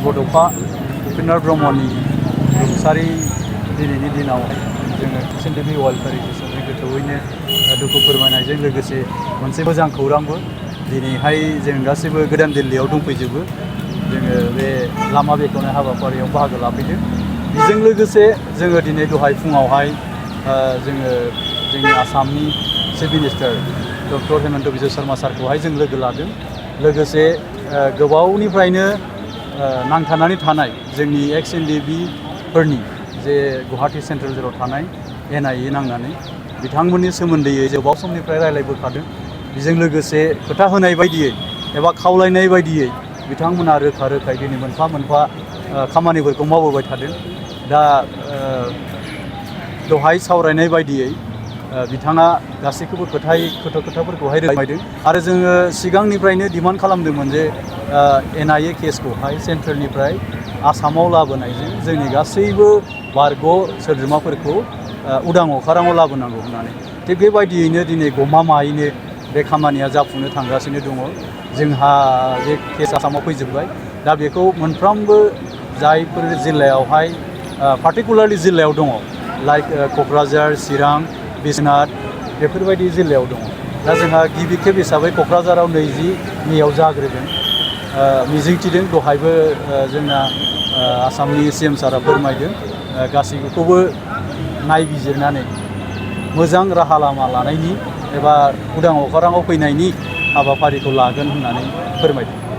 बड'फा उपेन्द्र ब्रह्मनि रुंसारि दिनैनि दिनावहाय जोङो एनडीएफबी वेलफेयार एसोसिएशनजों गोथौयैनो दुखु फोरमायनायजों लोगोसे मोनसे मोजां खौरांबो दिनैहाय जों गासैबो गोदान दिल्लीयाव दंफैजोबो जोङो बे लामा बेखेवनाय हाबाफारियाव बाहागो लाफैदों बेजों लोगोसे जोङो दिनै दहाय फुङावहाय जोङो जोंनि आसामनि chief minister doctor Himanta Biswa Sarma सारखौहाय जों लोगो लादों लोगोसे गोबावनिफ्रायनो नांथानानै थानाय जोंनि एक्स एनडीएफबी फोरनि जे गुवाहाटी सेन्ट्रेल जेलाव थानाय एनआईए नांनानै बिथांमोननि सोमोन्दै गोबाव समनिफ्राय रायलायबोखादों बेजों लोगोसे खोथा होनाय बायदियै एबा खावलायनाय बायदियै बिथांमोना रोखा रोखायै दिनै मोनफा मोनफा खामानिफोरखौ मावबोबाय थादों दा दहाय सावरायनाय बायदियै बिथाङा गासैखौबो खोथाफोरखौहाय फोरमायदों आरो जोङो सिगांनिफ्रायनो डिमान्ड खालामदोंमोन जे एनआईए केसखौहाय सेन्ट्रेलनिफ्राय आसामाव लाबोनायजों जोंनि गासैबो बारग' सोद्रोमाफोरखौ उदां अखाराङाव लाबोनांगौ होननानै थिग बेबायदियैनो दिनै गमामायैनो बे खामानिया जाफुंनो थांगासिनो दङ जोंहा बे केस आसामाव फैजोबबाय दा बेखौ मोनफ्रोमबो जायफोर जिल्लायावहाय पार्टिकुलारलि जिल्लायाव दङ लाइक क'क्राझार चिरां बिश्वनाथ बेफोरबायदि जिल्लायाव दङ दा जोंहा गिबि खेब हिसाबै क'क्राझाराव 20 मेआव जाग्रोगोन मिजिंथिदों दहायबो जोंना आसामनि सीएम सारा फोरमायदों गासैखौबो नायबिजिरनानै मोजां राहा लामा लानायनि एबा उदां अखाराङाव फैनायनि हाबाफारिखौ लागोन होननानै फोरमायदों।